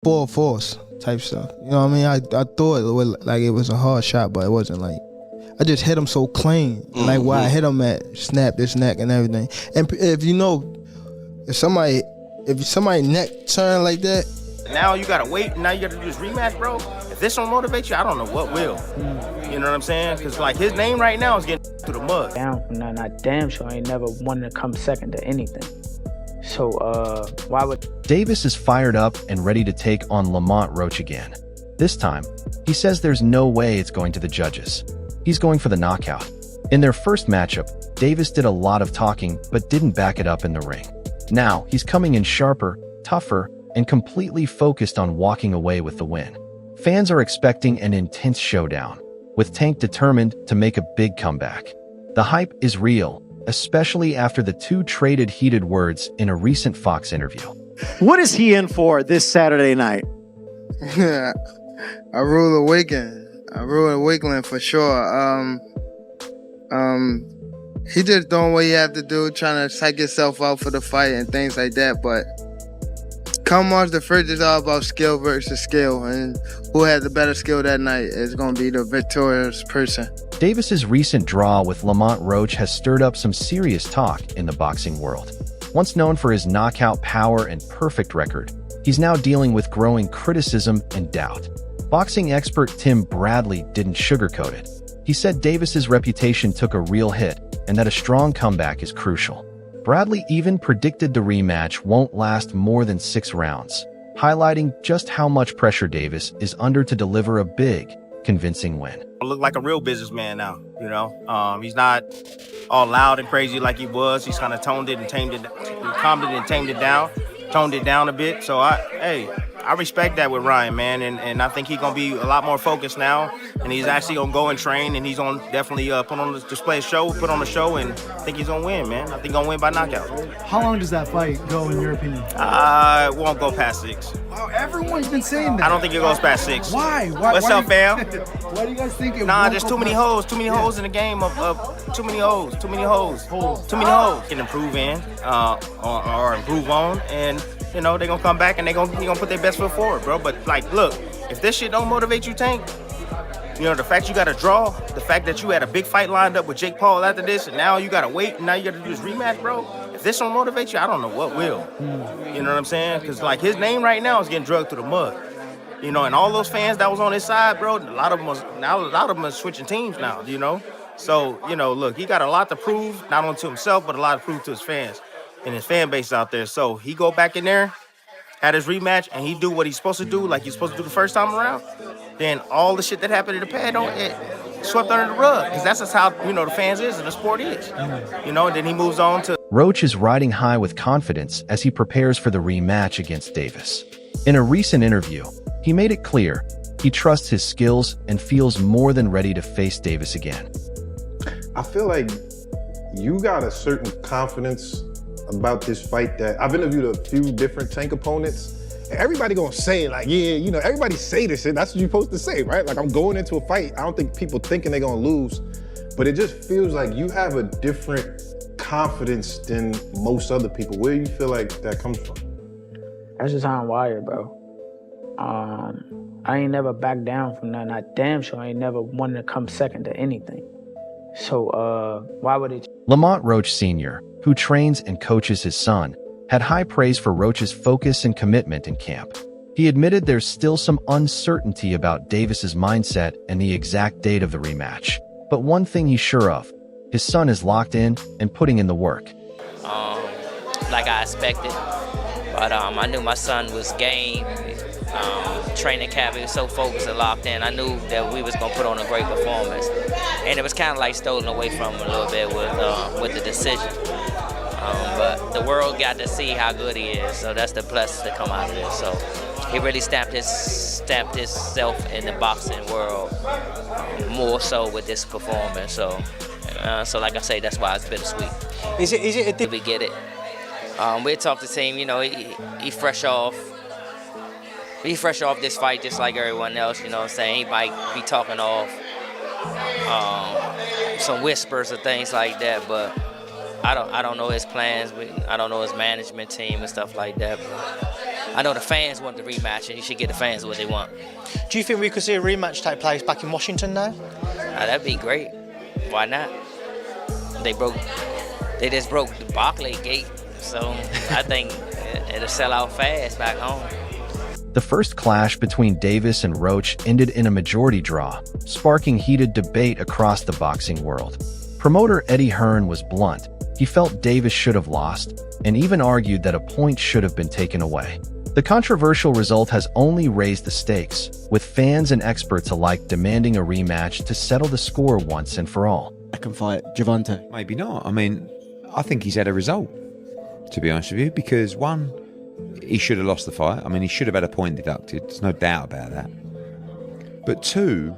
full force type stuff. You know what I mean? I thought it was like it was a hard shot, but it wasn't. Like I just hit him so clean, like where I hit him at, snapped his neck and everything. And if you know, if somebody neck turn like that, now you gotta wait. Now you gotta do this rematch, bro. If this don't motivate you, I don't know what will. You know what I'm saying? Because like his name right now is getting through the mud. Down from that, not damn sure I ain't never wanted to come second to anything. So why would Davis is fired up and ready to take on Lamont Roach again. This time, he says there's no way it's going to the judges. He's going for the knockout. In their first matchup, Davis did a lot of talking but didn't back it up in the ring. Now, he's coming in sharper, tougher, and completely focused on walking away with the win. Fans are expecting an intense showdown, with Tank determined to make a big comeback. The hype is real, especially after the two traded heated words in a recent Fox interview. What is he in for this Saturday night? I rule a wiggling for sure. He just doing what he have to do, trying to psych himself out for the fight and things like that. But come March the 1st, it's all about skill versus skill, and who has the better skill that night is going to be the victorious person. Davis's recent draw with Lamont Roach has stirred up some serious talk in the boxing world. Once known for his knockout power and perfect record, he's now dealing with growing criticism and doubt. Boxing expert Tim Bradley didn't sugarcoat it. He said Davis's reputation took a real hit and that a strong comeback is crucial. Bradley even predicted the rematch won't last more than 6 rounds, highlighting just how much pressure Davis is under to deliver a big, convincing win. I look like a real businessman now, you know. He's not all loud and crazy like he was. He's kind of calmed it and tamed it down a bit. So I respect that with Ryan, man, and I think he's gonna be a lot more focused now, and he's actually gonna go and train, and he's gonna definitely put on a show, and I think he's gonna win, man. I think he's gonna win by knockout. How long does that fight go, in your opinion? It won't go past 6. Wow, everyone's been saying that. I don't think it goes past 6. Why? What's up, fam? Why do you guys think it Nah, there's too many hoes in the game of too many hoes. Can improve in or improve on, and you know, they're gonna come back and they're gonna put their best foot forward, bro. But like, look, if this shit don't motivate you, Tank, you know, the fact you gotta draw, the fact that you had a big fight lined up with Jake Paul after this, and now you gotta wait, and now you gotta do this rematch, bro. If this don't motivate you, I don't know what will. You know what I'm saying? Because like his name right now is getting drugged through the mud. You know, and all those fans that was on his side, bro, a lot of them are switching teams now. You know, so you know, look, he got a lot to prove, not only to himself, but a lot to prove to his fans and his fan base out there. So he go back in there, had his rematch, and he do what he's supposed to do, like he's supposed to do the first time around, then all the shit that happened in the pad it swept under the rug, because that's just how, you know, the fans is and the sport is. You know, and then he moves on to... Roach is riding high with confidence as he prepares for the rematch against Davis. In a recent interview, he made it clear he trusts his skills and feels more than ready to face Davis again. I feel like you got a certain confidence about this fight that I've interviewed a few different Tank opponents, and everybody gonna say like, yeah, you know, everybody say this shit. That's what you're supposed to say, right? Like, I'm going into a fight. I don't think people thinking they're gonna lose, but it just feels like you have a different confidence than most other people. Where do you feel like that comes from? That's just how I'm wired, bro. I ain't never backed down from that. Not damn sure I ain't never wanted to come second to anything. So why would it? Lamont Roach Sr., who trains and coaches his son, had high praise for Roach's focus and commitment in camp. He admitted there's still some uncertainty about Davis's mindset and the exact date of the rematch. But one thing he's sure of, his son is locked in and putting in the work. Like I expected, but I knew my son was game. Training camp, he was so focused and locked in. I knew that we was gonna put on a great performance, and it was kind of like stolen away from him a little bit with the decision. But the world got to see how good he is, so that's the plus to come out of this. So he really stamped himself in the boxing world more so with this performance. So like I say, that's why it's bittersweet. Is it? We get it. We talked to the team. You know, he fresh off. He fresh off this fight just like everyone else, you know what I'm saying? He might be talking off some whispers or things like that, but I don't know his plans. I don't know his management team and stuff like that. But I know the fans want the rematch, and you should get the fans what they want. Do you think we could see a rematch take place back in Washington now? That'd be great. Why not? They just broke the Barclay gate, so I think it'll sell out fast back home. The first clash between Davis and Roach ended in a majority draw, sparking heated debate across the boxing world. Promoter Eddie Hearn was blunt. He felt Davis should have lost, and even argued that a point should have been taken away. The controversial result has only raised the stakes, with fans and experts alike demanding a rematch to settle the score once and for all. I can fight Gervonta. Maybe not. I mean, I think he's had a result, to be honest with you, because one, he should have lost the fight. I mean, he should have had a point deducted. There's no doubt about that. But two,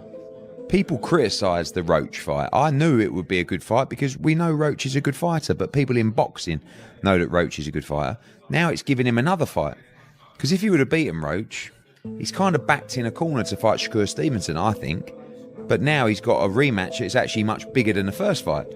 people criticised the Roach fight. I knew it would be a good fight because we know Roach is a good fighter, but people in boxing know that Roach is a good fighter. Now it's giving him another fight. Because if he would have beaten Roach, he's kind of backed in a corner to fight Shakur Stevenson, I think. But now he's got a rematch that's actually much bigger than the first fight.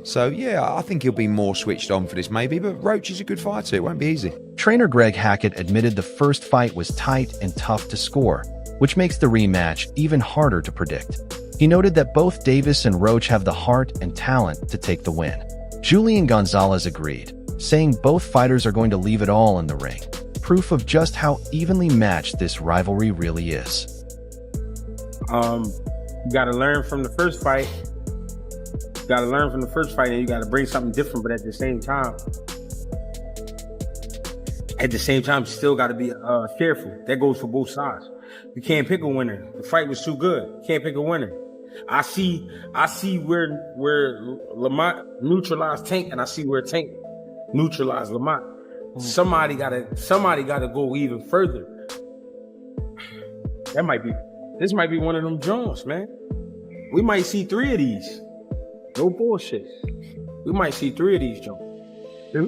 So, yeah, I think he'll be more switched on for this maybe, but Roach is a good fighter. It won't be easy. Trainer Greg Hackett admitted the first fight was tight and tough to score, which makes the rematch even harder to predict. He noted that both Davis and Roach have the heart and talent to take the win. Julian Gonzalez agreed, saying both fighters are going to leave it all in the ring, proof of just how evenly matched this rivalry really is. You got to learn from the first fight. You got to learn from the first fight, and you got to bring something different. But at the same time, you still got to be careful. That goes for both sides. You can't pick a winner. The fight was too good. You can't pick a winner. I see where Lamont neutralized Tank, and I see where Tank neutralized Lamont. Somebody gotta go even further. This might be one of them Jones, man. We might see 3 of these. No bullshit. We might see 3 of these Jones.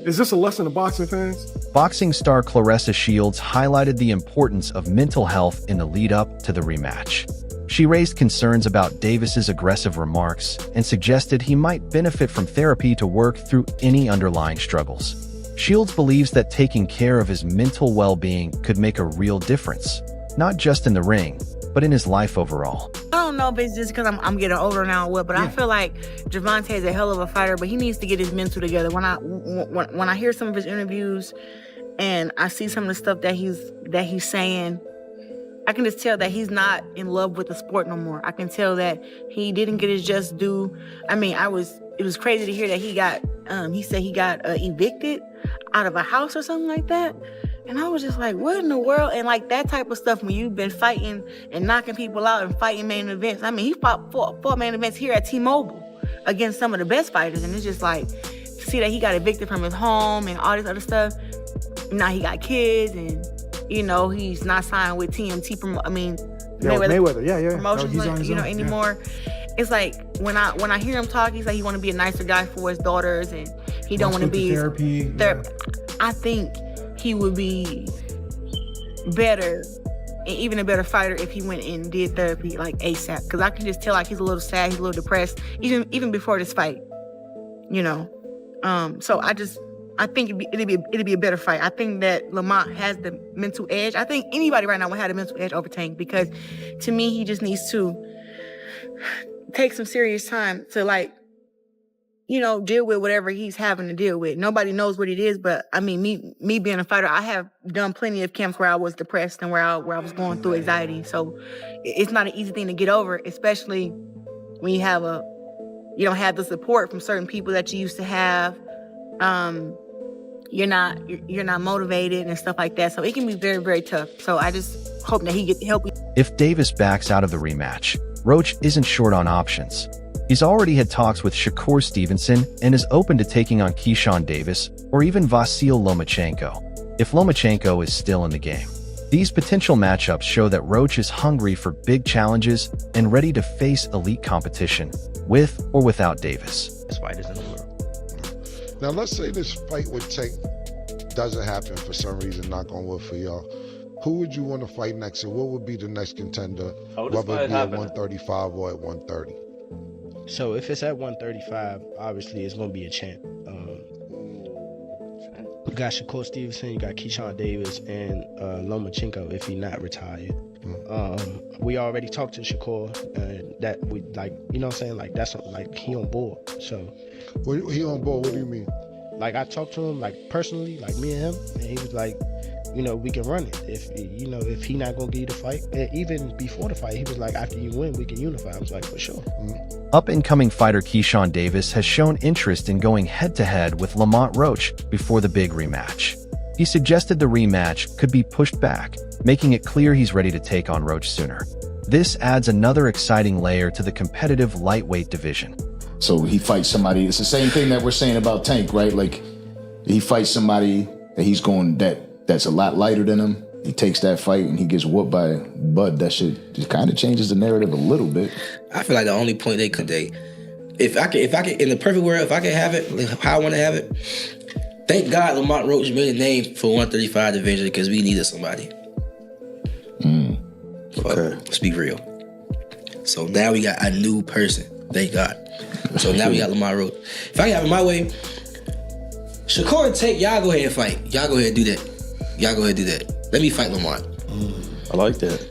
Is this a lesson to boxing fans? Boxing star Claressa Shields highlighted the importance of mental health in the lead-up to the rematch. She raised concerns about Davis's aggressive remarks and suggested he might benefit from therapy to work through any underlying struggles. Shields believes that taking care of his mental well-being could make a real difference, not just in the ring, but in his life overall. I don't know if it's just because I'm getting older now or what, but I feel like Gervonta is a hell of a fighter, but he needs to get his mental together. When I hear some of his interviews and I see some of the stuff that he's saying, I can just tell that he's not in love with the sport no more. I can tell that he didn't get his just due. I mean, it was crazy to hear that he said he got evicted out of a house or something like that. And I was just like, what in the world? And like that type of stuff when you've been fighting and knocking people out and fighting main events. I mean, he fought four main events here at T-Mobile against some of the best fighters. And it's just like, to see that he got evicted from his home and all this other stuff. Now he got kids and, you know, he's not signed with TMT Mayweather. Promotions, No, he's on his own. anymore. It's like when I hear him talk, he's like he want to be a nicer guy for his daughters and he don't want to be therapy. I think he would be better and even a better fighter if he went and did therapy like ASAP. Because I can just tell like he's a little sad, he's a little depressed, even before this fight. You know, so I think it'd be a better fight. I think that Lamont has the mental edge. I think anybody right now would have a mental edge over Tank because to me he just needs to take some serious time to like, you know, deal with whatever he's having to deal with. Nobody knows what it is, but I mean, me being a fighter, I have done plenty of camps where I was depressed and where I was going through anxiety. So it's not an easy thing to get over, especially when you don't have the support from certain people that you used to have. You're not motivated and stuff like that. So it can be very, very tough. So I just hope that he gets help. If Davis backs out of the rematch, Roach isn't short on options. He's already had talks with Shakur Stevenson and is open to taking on Keyshawn Davis or even Vasyl Lomachenko, if Lomachenko is still in the game. These potential matchups show that Roach is hungry for big challenges and ready to face elite competition, with or without Davis. Best fighters in the world. Now, let's say this fight with Tank doesn't happen for some reason, knock on wood for y'all. Who would you want to fight next, and what would be the next contender, whether it be at 135 or at 130? So if it's at 135, obviously it's going to be a champ. got Shakur Stevenson, you got Keyshawn Davis, and Lomachenko if he not retired. We already talked to Shakur, that we like, you know what I'm saying? Like that's like he on board. So when he on board, what do you mean? Like I talked to him like personally, like me and him, and he was like, you know, we can run it. If you know, if he not gonna give you the fight, and even before the fight, he was like, after you win, we can unify. I was like, for sure. Up-and-coming fighter Keyshawn Davis has shown interest in going head-to-head with Lamont Roach before the big rematch. He suggested the rematch could be pushed back, making it clear he's ready to take on Roach sooner. This adds another exciting layer to the competitive lightweight division. So he fights somebody, it's the same thing that we're saying about Tank, right? Like, he fights somebody that he's going, that's a lot lighter than him. He takes that fight and he gets whooped by Bud. That shit just kind of changes the narrative a little bit. I feel like the only point if I could, in the perfect world, if I could have it, like how I want to have it, thank God Lamont Roach made a name for 135 division because we needed somebody. Okay. Let's be real. So now we got a new person. Thank God. So now we got Lamont Roach. If I can have it my way, Shakur and Tank, y'all go ahead and fight. Y'all go ahead and do that. Y'all go ahead and do that. Let me fight Lamont. I like that.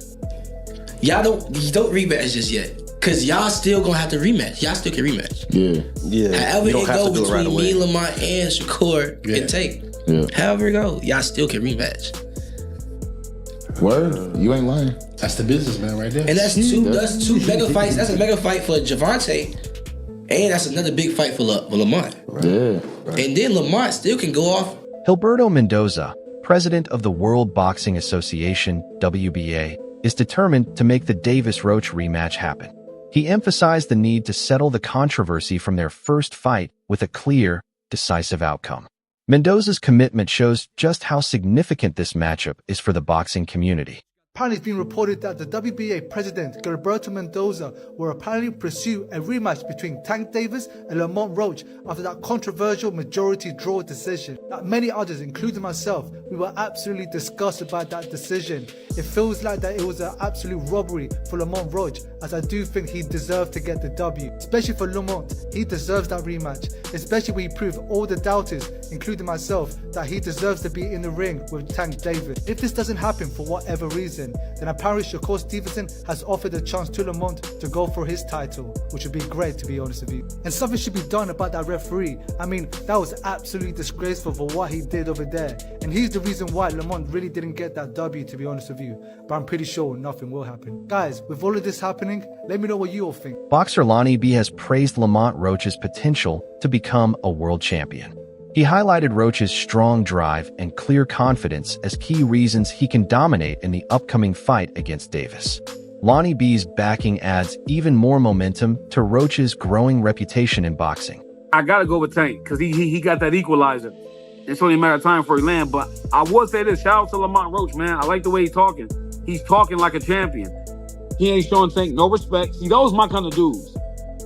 Y'all don't rematch just yet. Cause y'all still gonna have to rematch. Y'all still can rematch. Yeah. However it go between me, Lamont, and Shakur and Tank. Yeah. However it go, y'all still can rematch. Word? You ain't lying. That's the businessman right there. And that's two mega fights. That's a mega fight for Gervonta, and that's another big fight for Lamont. Yeah. And then Lamont still can go off. Gilberto Mendoza, president of the World Boxing Association, WBA, is determined to make the Davis-Roach rematch happen. He emphasized the need to settle the controversy from their first fight with a clear, decisive outcome. Mendoza's commitment shows just how significant this matchup is for the boxing community. Apparently, it's been reported that the WBA president, Gervonta Mendoza, will apparently pursue a rematch between Tank Davis and Lamont Roach after that controversial majority draw decision. Like many others, including myself, we were absolutely disgusted by that decision. It feels like that it was an absolute robbery for Lamont Roach, as I do think he deserved to get the W. Especially for Lamont, he deserves that rematch, especially when he proved all the doubters, including myself, that he deserves to be in the ring with Tank Davis. If this doesn't happen for whatever reason, then apparently Shakur Stevenson has offered a chance to Lamont to go for his title, which would be great, to be honest with you. And something should be done about that referee. I mean, that was absolutely disgraceful for what he did over there. And he's the reason why Lamont really didn't get that W, to be honest with you. But I'm pretty sure nothing will happen. Guys, with all of this happening, let me know what you all think. Boxer Lonnie B has praised Lamont Roach's potential to become a world champion. He highlighted Roach's strong drive and clear confidence as key reasons he can dominate in the upcoming fight against Davis. Lonnie B's backing adds even more momentum to Roach's growing reputation in boxing. I gotta go with Tank because he got that equalizer. It's only a matter of time before he land. But I will say this: shout out to Lamont Roach, man. I like the way he's talking. He's talking like a champion. He ain't showing Tank no respect. See, those my kind of dudes.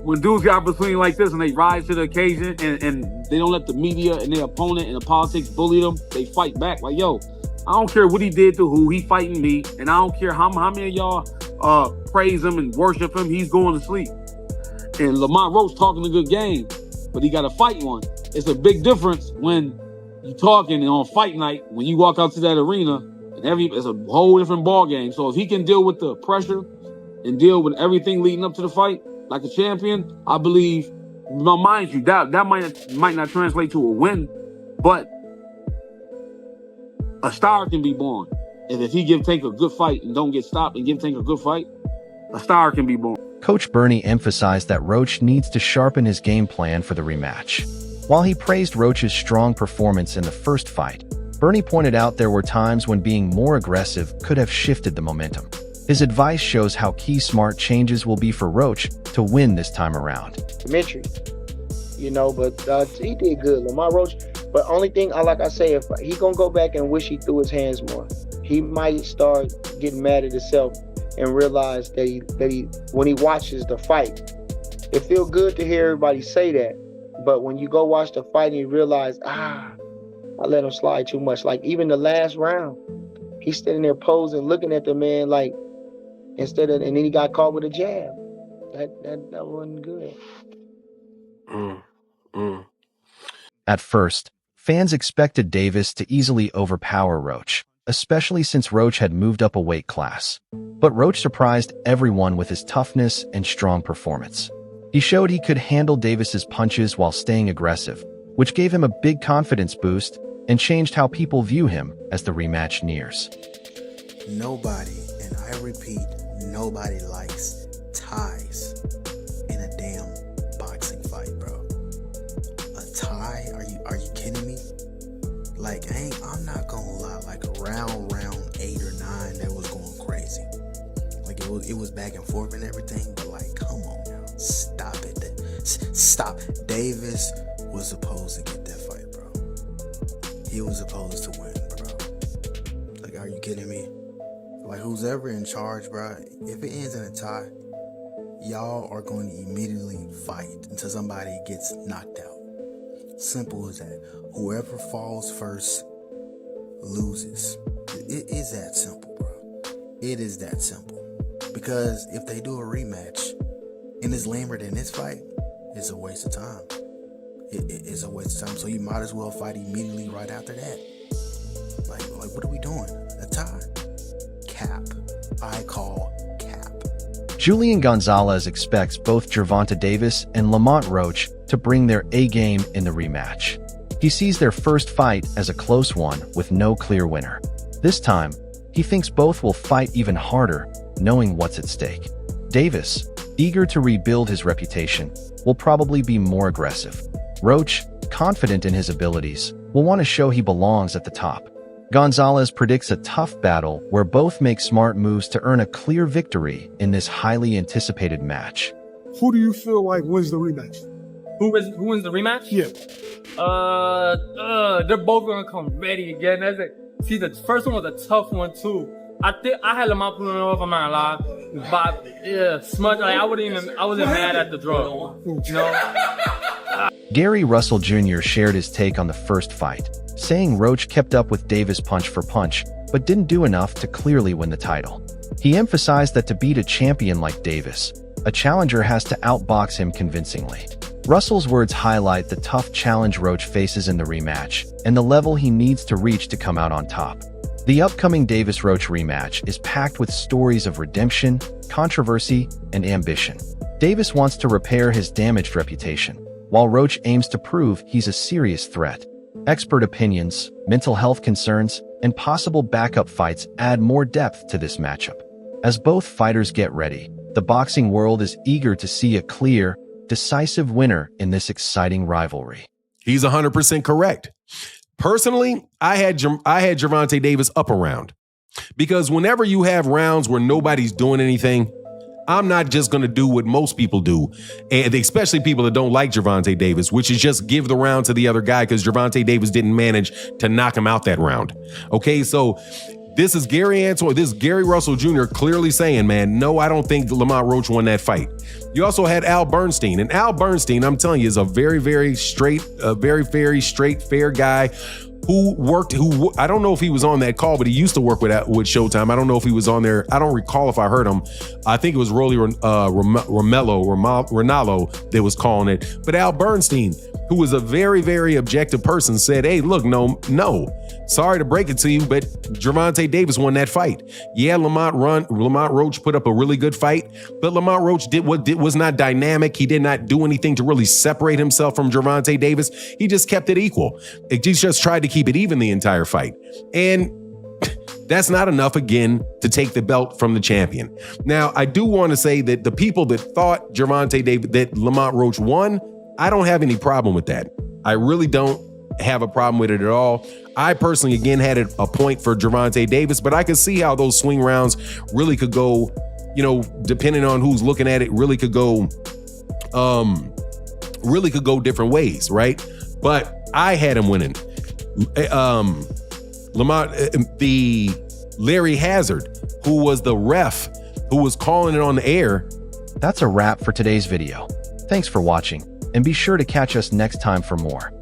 When dudes get between like this and they rise to the occasion and they don't let the media and their opponent and the politics bully them, they fight back. Like, yo, I don't care what he did to who, he fighting me, and I don't care how many of y'all praise him and worship him, he's going to sleep. And Lamont Roach talking a good game, but he got to fight one. It's a big difference when you talking on fight night, when you walk out to that arena, and it's a whole different ball game. So if he can deal with the pressure and deal with everything leading up to the fight like a champion, I believe, now mind you, that might not translate to a win, but a star can be born. And if he give Tank a good fight and don't get stopped and give Tank a good fight, a star can be born. Coach Bernie emphasized that Roach needs to sharpen his game plan for the rematch. While he praised Roach's strong performance in the first fight, Bernie pointed out there were times when being more aggressive could have shifted the momentum. His advice shows how key smart changes will be for Roach to win this time around. Documentary, but he did good, Lamont Roach. But only thing, like I say, if he gonna go back and wish he threw his hands more, he might start getting mad at himself and realize that he when he watches the fight, it feels good to hear everybody say that. But when you go watch the fight and you realize, I let him slide too much. Like even the last round, he's standing there posing, looking at the man like. And then he got caught with a jab. That wasn't good. At first, Fans expected Davis to easily overpower Roach, especially since Roach had moved up a weight class. But Roach surprised everyone with his toughness and strong performance. He showed he could handle Davis's punches while staying aggressive, which gave him a big confidence boost and changed how people view him as the rematch nears. Nobody, and I repeat, nobody likes ties in a damn boxing fight, bro. A tie? Are you kidding me? Like, I'm not gonna lie, like around round 8 or 9, that was going crazy. Like it was back and forth and everything, but like, come on now, stop it. Stop. Davis was supposed to get that fight, bro. He was supposed to win, bro. Like, are you kidding me? Like, who's ever in charge, bro, if it ends in a tie, y'all are going to immediately fight until somebody gets knocked out. Simple as that. Whoever falls first loses. It is that simple, bro. It is that simple. Because if they do a rematch and it's lamer than this fight, it's a waste of time. It's a waste of time. So you might as well fight immediately right after that. Like what are we doing? A tie? Cap. I call cap. Julian Gonzalez expects both Gervonta Davis and Lamont Roach to bring their A-game in the rematch. He sees their first fight as a close one with no clear winner. This time, he thinks both will fight even harder, knowing what's at stake. Davis, eager to rebuild his reputation, will probably be more aggressive. Roach, confident in his abilities, will want to show he belongs at the top. Gonzalez predicts a tough battle where both make smart moves to earn a clear victory in this highly anticipated match. Who do you feel like wins the rematch? Who wins the rematch? Yeah. They're both gonna come ready again. That's it. See, the first one was a tough one too. I think I had Lamont pulling it off. I'm not gonna lie, but yeah, smudge. Like I wasn't mad at the draw. You know. Gary Russell Jr. shared his take on the first fight, saying Roach kept up with Davis punch for punch, but didn't do enough to clearly win the title. He emphasized that to beat a champion like Davis, a challenger has to outbox him convincingly. Russell's words highlight the tough challenge Roach faces in the rematch and the level he needs to reach to come out on top. The upcoming Davis-Roach rematch is packed with stories of redemption, controversy, and ambition. Davis wants to repair his damaged reputation, while Roach aims to prove he's a serious threat. Expert opinions, mental health concerns, and possible backup fights add more depth to this matchup. As both fighters get ready, the boxing world is eager to see a clear, decisive winner in this exciting rivalry. He's 100% correct. Personally, I had Gervonta Davis up a round, because whenever you have rounds where nobody's doing anything, I'm not just going to do what most people do, and especially people that don't like Gervonta Davis, which is just give the round to the other guy because Gervonta Davis didn't manage to knock him out that round. Okay, so this is Gary Russell Jr. clearly saying, man, no, I don't think Lamont Roach won that fight. You also had Al Bernstein, and Al Bernstein, I'm telling you, is a very, very straight, fair guy who I don't know if he was on that call, but he used to work with Showtime. I don't know if he was on there. I don't recall if I heard him. I think it was Rolly Ronaldo that was calling it. But Al Bernstein, who was a very, very objective person, said, hey, look, no, sorry to break it to you, but Gervonta Davis won that fight. Yeah, Lamont Roach put up a really good fight, but Lamont Roach was not dynamic. He did not do anything to really separate himself from Gervonta Davis. He just kept it equal. He just tried to keep it even the entire fight. And that's not enough, again, to take the belt from the champion. Now, I do want to say that the people that thought that Lamont Roach won, I don't have any problem with that. I really don't have a problem with it at all. I personally, again, had a point for Gervonta Davis, but I can see how those swing rounds really could go, depending on who's looking at it, really could go different ways, right? But I had him winning. Larry Hazard, who was the ref, who was calling it on the air. That's a wrap for today's video. Thanks for watching, and be sure to catch us next time for more.